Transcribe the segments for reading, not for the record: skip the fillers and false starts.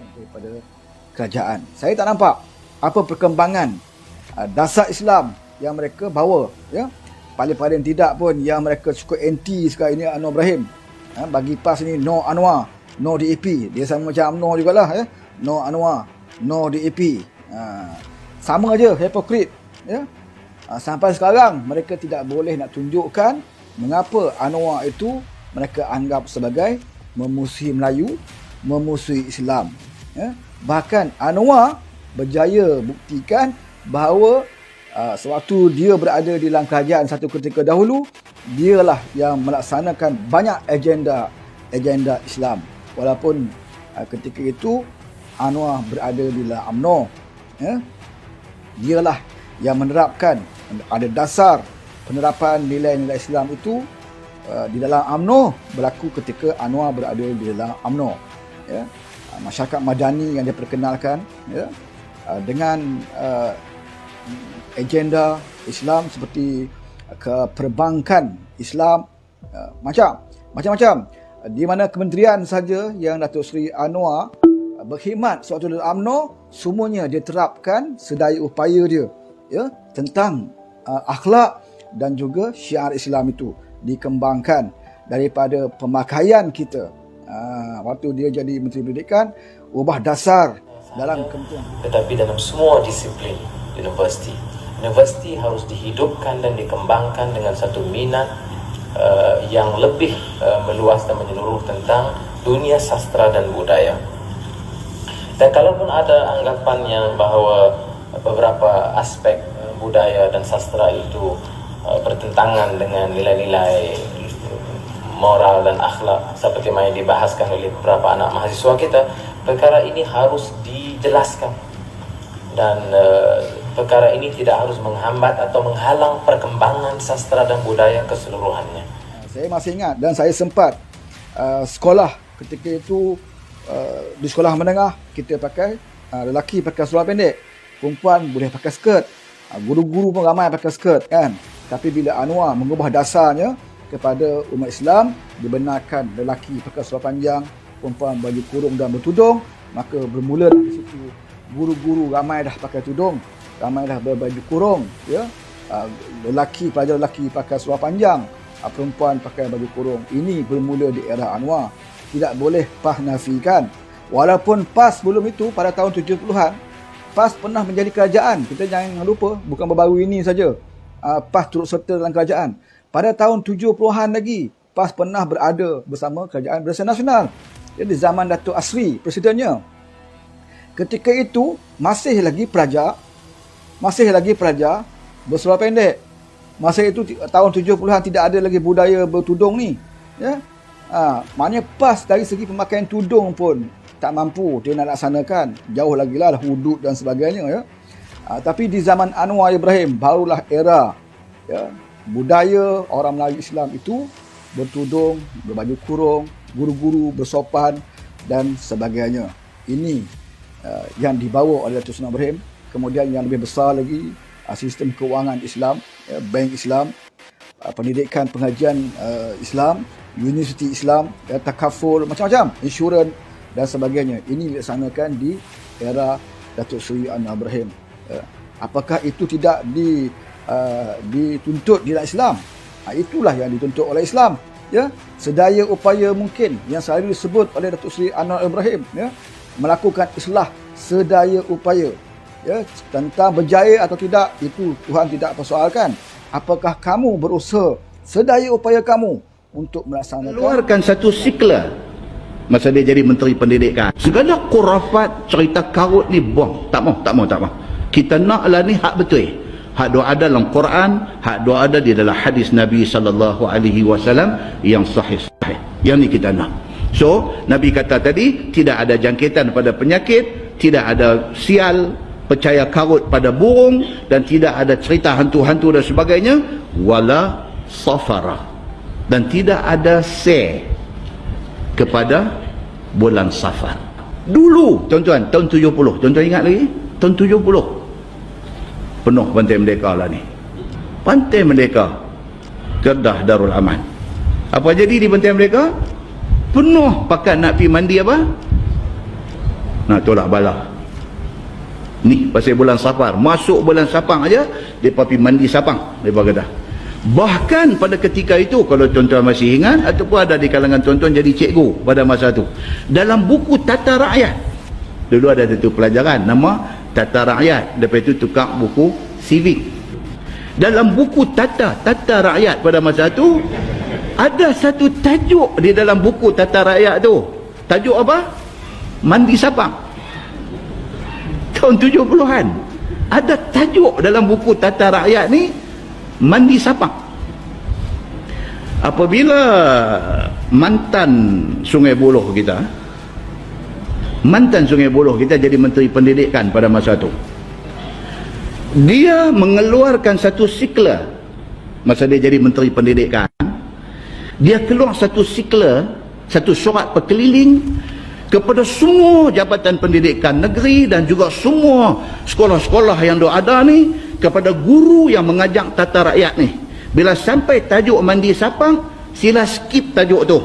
daripada kerajaan. Saya tak nampak apa perkembangan dasar Islam yang mereka bawa, ya. Paling-paling tidak pun yang mereka cukup anti sekarang ini Anwar Ibrahim. Bagi PAS ni no Anwar, no DAP. Dia sama macam UMNO jugalah, ya. No Anwar, no DAP. Sama aja, hipokrit, ya. Sampai sekarang mereka tidak boleh nak tunjukkan mengapa Anwar itu mereka anggap sebagai memusuhi Melayu, memusuhi Islam, ya. Bahkan Anwar berjaya buktikan bahawa sewaktu dia berada di dalam kerajaan satu ketika dahulu, dialah yang melaksanakan banyak agenda Islam. Walaupun ketika itu Anwar berada di dalam UMNO, ya. Dialah yang menerapkan, ada dasar penerapan nilai-nilai Islam itu di dalam UMNO berlaku ketika Anwar berada di dalam UMNO, ya. Masyarakat Madani yang dia perkenalkan, ya, dengan agenda Islam seperti perbankan Islam, macam-macam, di mana kementerian saja yang Datuk Seri Anwar berkhidmat sewaktu dalam UMNO, semuanya dia terapkan sedaya upaya dia, ya, tentang akhlak dan juga syiar Islam itu dikembangkan daripada pemakaian kita. Waktu dia jadi Menteri Pendidikan, ubah dasar dalam kementerian. Tetapi dalam semua disiplin universiti harus dihidupkan dan dikembangkan dengan satu minat yang lebih meluas dan menyeluruh tentang dunia sastra dan budaya. Dan kalaupun ada anggapan yang bahawa beberapa aspek budaya dan sastra itu bertentangan dengan nilai-nilai moral dan akhlak seperti yang dibahaskan oleh beberapa anak mahasiswa kita, perkara ini harus dijelaskan dan perkara ini tidak harus menghambat atau menghalang perkembangan sastra dan budaya keseluruhannya. Saya masih ingat dan saya sempat sekolah ketika itu, di sekolah menengah kita pakai, lelaki pakai seluar pendek, perempuan boleh pakai skirt, guru-guru pun ramai pakai skirt, kan. Tapi bila Anwar mengubah dasarnya kepada umat Islam, dibenarkan lelaki pakai seluar panjang, perempuan baju kurung dan bertudung, maka bermula dari situ guru-guru ramai dah pakai tudung, ramai dah berbaju kurung, ya. Pelajar lelaki pakai seluar panjang, perempuan pakai baju kurung. Ini bermula di era Anwar. Tidak boleh PAS nafikan. Walaupun PAS sebelum itu pada tahun 70-an, PAS pernah menjadi kerajaan. Kita jangan lupa, bukan baru-baru ini saja PAS turut serta dalam kerajaan. Pada tahun 70-an lagi, PAS pernah berada bersama Kerajaan Barisan Nasional. Jadi zaman Datuk Asri, presidennya. Ketika itu masih lagi pelajar berseluar pendek. Masa itu tahun 70-an tidak ada lagi budaya bertudung ni, ya. Maknanya PAS dari segi pemakaian tudung pun tak mampu dia nak laksanakan. Jauh lagi lah hudud dan sebagainya, ya. Tapi di zaman Anwar Ibrahim barulah era, ya, budaya orang Melayu Islam itu bertudung, berbaju kurung, guru-guru bersopan dan sebagainya. Ini yang dibawa oleh Datuk Seri Ibrahim. Kemudian yang lebih besar lagi, sistem kewangan Islam, ya, bank Islam, pendidikan pengajian Islam, universiti Islam, ya, takaful, macam-macam, insurans dan sebagainya. Ini dilaksanakan di era Datuk Seri Anwar Ibrahim. Apakah itu tidak dituntut di dalam Islam? Itulah yang dituntut oleh Islam, ya. Sedaya upaya mungkin yang selalu disebut oleh Datuk Seri Anwar Ibrahim, ya, melakukan islah sedaya upaya, ya. Tentang berjaya atau tidak, itu Tuhan tidak persoalkan. Apakah kamu berusaha sedaya upaya kamu untuk melaksanakan? Keluarkan satu sikla masa dia jadi Menteri Pendidikan. Segala khurafat, cerita karut ni buang. Tak mau. Kita naklah ni hak betul. Hak doa ada dalam Quran, hak doa ada di dalam hadis Nabi SAW yang sahih. Yang ni kita nak. So, Nabi kata tadi, tidak ada jangkitan pada penyakit, tidak ada sial, percaya karut pada burung, dan tidak ada cerita hantu-hantu dan sebagainya, wala safara, dan tidak ada kepada bulan Safar. Dulu, tuan-tuan, tahun 70, tuan-tuan ingat lagi? Tahun 70 penuh Pantai Merdeka lah ni. Pantai Merdeka, Kedah Darul Aman. Apa jadi di Pantai Merdeka? Penuh pakat nak pergi mandi apa? Nah, itulah bala. Ni pasal bulan Safar. Masuk bulan Safar aja, mereka pergi mandi Safar. Mereka kata. Bahkan pada ketika itu, kalau tuan-tuan masih ingat, ataupun ada di kalangan tuan-tuan jadi cikgu pada masa itu. Dalam buku Tata Rakyat. Dulu ada satu pelajaran, nama Tata Rakyat. Lepas itu tukar buku Civic. Dalam buku Tata Rakyat pada masa itu, ada satu tajuk di dalam buku Tata Rakyat tu. Tajuk apa? Mandi Sabang. Tahun 70-an. Ada tajuk dalam buku Tata Rakyat ni, Mandi Sabang. Apabila mantan Sungai Buloh kita jadi Menteri Pendidikan pada masa tu, dia mengeluarkan satu sikla. Masa dia jadi Menteri Pendidikan, dia keluar satu sikla, satu surat berkeliling kepada semua jabatan pendidikan negeri dan juga semua sekolah-sekolah yang ada ni, kepada guru yang mengajar tata rakyat ni. Bila sampai tajuk Mandi Sabang, sila skip tajuk tu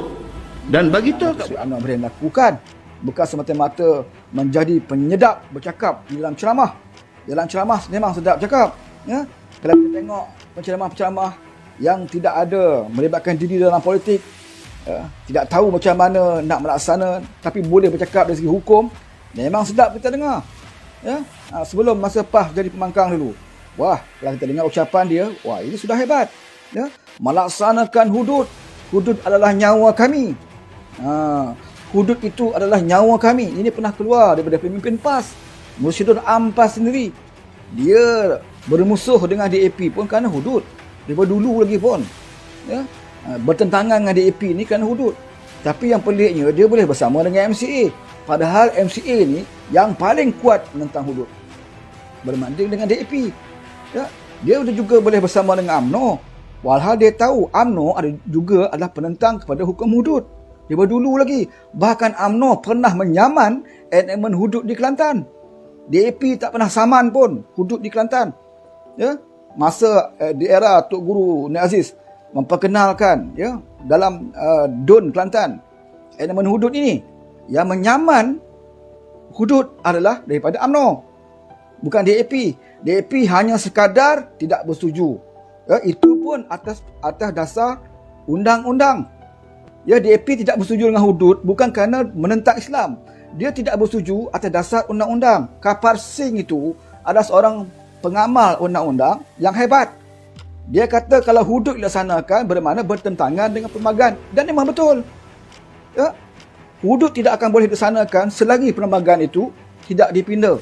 dan bagi tahu Sri Anwar Ibrahim lakukan, bukan semata-mata menjadi penyedap bercakap di dalam ceramah. Dalam ceramah memang sedap cakap, ya. Kalau kita tengok penceramah-penceramah yang tidak ada melibatkan diri dalam politik, tidak tahu macam mana nak melaksana, tapi boleh bercakap dari segi hukum, memang sedap kita dengar, ya. Sebelum masa PAS jadi pembangkang dulu, wah, kalau kita dengar ucapan dia, wah, ini sudah hebat, ya. Melaksanakan hudud adalah nyawa kami. Hudud itu adalah nyawa kami. Ini pernah keluar daripada pemimpin PAS, Mursyidul Am PAS sendiri. Dia bermusuh dengan DAP pun kerana hudud. Daripada dulu lagi pun, ya, bertentangan dengan DAP ni kerana hudud. Tapi yang peliknya, dia boleh bersama dengan MCA. Padahal MCA ni yang paling kuat menentang hudud berbanding dengan DAP. Ya, dia juga boleh bersama dengan UMNO. Walhal dia tahu UMNO juga adalah penentang kepada hukum hudud. Daripada dulu lagi. Bahkan UMNO pernah menyaman enactment hudud di Kelantan. DAP tak pernah saman pun hudud di Kelantan. Ya, masa di era Tok Guru Nik Aziz memperkenalkan, ya, dalam DUN Kelantan, enactment hudud ini, yang menyaman hudud adalah daripada UMNO, bukan DAP. DAP hanya sekadar tidak bersetuju. Ya, itu pun atas dasar undang-undang. Ya, DAP tidak bersetuju dengan hudud bukan kerana menentang Islam. Dia tidak bersetuju atas dasar undang-undang. Kapar Singh itu adalah seorang pengamal undang-undang yang hebat. Dia kata kalau hudud dilaksanakan bermakna bertentangan dengan perlembagaan. Dan memang betul. Ya, hudud tidak akan boleh dilaksanakan selagi perlembagaan itu tidak dipinda.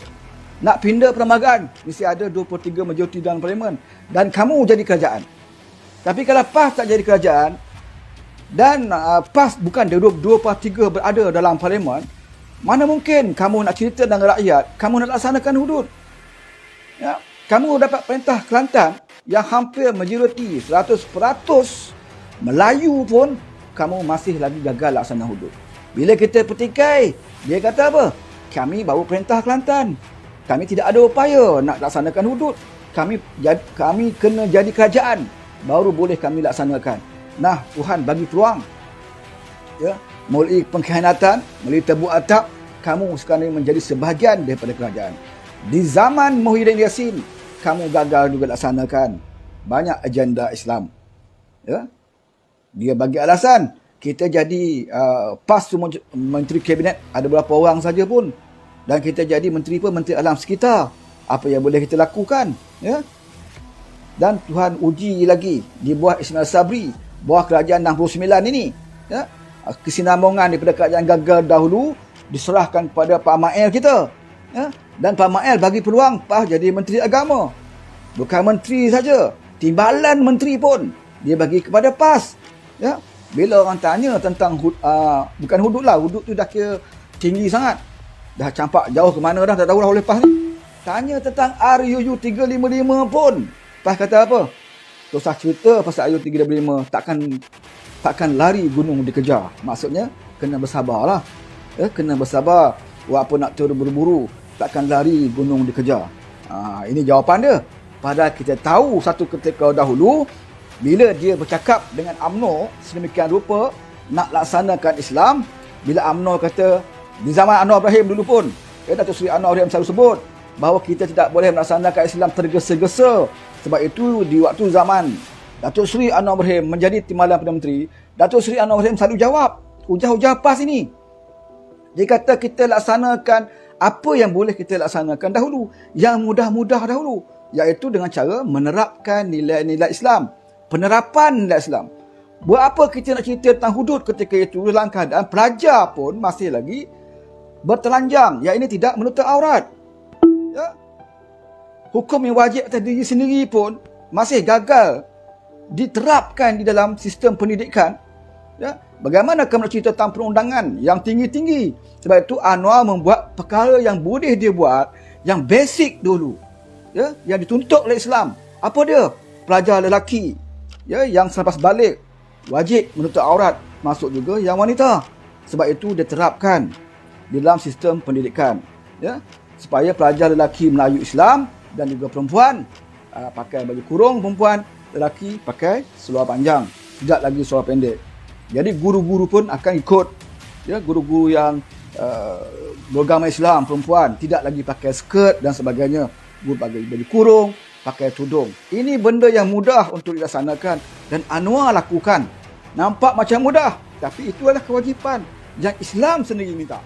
Nak pindah perlembagaan, mesti ada 23 majoriti dalam parlimen. Dan kamu jadi kerajaan. Tapi kalau PAS tak jadi kerajaan, dan PAS bukan 2/3 berada dalam parlimen, mana mungkin kamu nak cerita dengan rakyat, kamu nak laksanakan hudud. Ya, kamu dapat perintah Kelantan yang hampir majoriti 100% Melayu pun, kamu masih lagi gagal laksana hudud. Bila kita petikai, dia kata apa? Kami baru perintah Kelantan. Kami tidak ada upaya nak laksanakan hudud. Kami kena jadi kerajaan, baru boleh kami laksanakan. Nah, Tuhan bagi peluang. Ya, melalui pengkhianatan, melalui tebuk atap, kamu sekarang menjadi sebahagian daripada kerajaan. Di zaman Muhyiddin Yassin, kamu gagal juga laksanakan banyak agenda Islam. Ya, dia bagi alasan kita jadi PAS menteri kabinet ada berapa orang saja pun, dan kita jadi menteri alam sekitar. Apa yang boleh kita lakukan, ya? Dan Tuhan uji lagi di bawah Ismail Sabri, bawah kerajaan 69 ini, ya? Kesinambungan daripada kerajaan gagal dahulu diserahkan kepada Pak Mael kita, ya? Dan Pak Mael bagi peluang PAS jadi menteri agama. Bukan menteri saja, timbalan menteri pun dia bagi kepada PAS, ya? Bila orang tanya tentang bukan hudud lah, hudud tu dah kira tinggi sangat, dah campak jauh ke mana dah, tak tahu dah oleh PAS ni. Tanya tentang RUU 355 pun, PAS kata apa? Tak usah cerita pasal RUU 355, takkan lari gunung dikejar. Maksudnya kena bersabarlah, ya, kena bersabar. Buat apa nak terburu-buru, takkan lari gunung dikejar. Ini jawapan dia. Padahal kita tahu satu ketika dahulu, bila dia bercakap dengan UMNO sedemikian rupa nak laksanakan Islam, bila UMNO kata, di zaman Anwar Ibrahim dulu pun, Datuk Seri Anwar Ibrahim selalu sebut bahawa kita tidak boleh melaksanakan Islam tergesa-gesa. Sebab itu di waktu zaman Datuk Seri Anwar Ibrahim menjadi Timbalan Perdana Menteri, Datuk Seri Anwar Ibrahim selalu jawab, hujah-hujah PAS ini. Dia kata kita laksanakan apa yang boleh kita laksanakan dahulu, yang mudah-mudah dahulu, iaitu dengan cara menerapkan nilai-nilai Islam, penerapan nilai Islam. Buat apa kita nak cerita tentang hudud ketika itu dalam keadaan pelajar pun masih lagi bertelanjang, yang ini tidak menutup aurat. Ya? Hukum yang wajib atas diri sendiri pun masih gagal diterapkan di dalam sistem pendidikan. Ya? Bagaimana kamu nak cerita tentang perundangan yang tinggi-tinggi? Sebab itu Anwar membuat perkara yang boleh dia buat, yang basic dulu, ya, yang dituntut oleh Islam. Apa dia? Pelajar lelaki, ya, yang selepas balik wajib menutup aurat, masuk juga yang wanita. Sebab itu dia terapkan di dalam sistem pendidikan, ya, supaya pelajar lelaki Melayu Islam dan juga perempuan pakai baju kurung, perempuan lelaki pakai seluar panjang, tidak lagi seluar pendek. Jadi guru-guru pun akan ikut, ya, guru-guru yang beragama Islam perempuan tidak lagi pakai skirt dan sebagainya, guru pakai baju kurung, pakai tudung. Ini benda yang mudah untuk dilaksanakan dan Anwar lakukan. Nampak macam mudah, tapi itu adalah kewajipan yang Islam sendiri minta.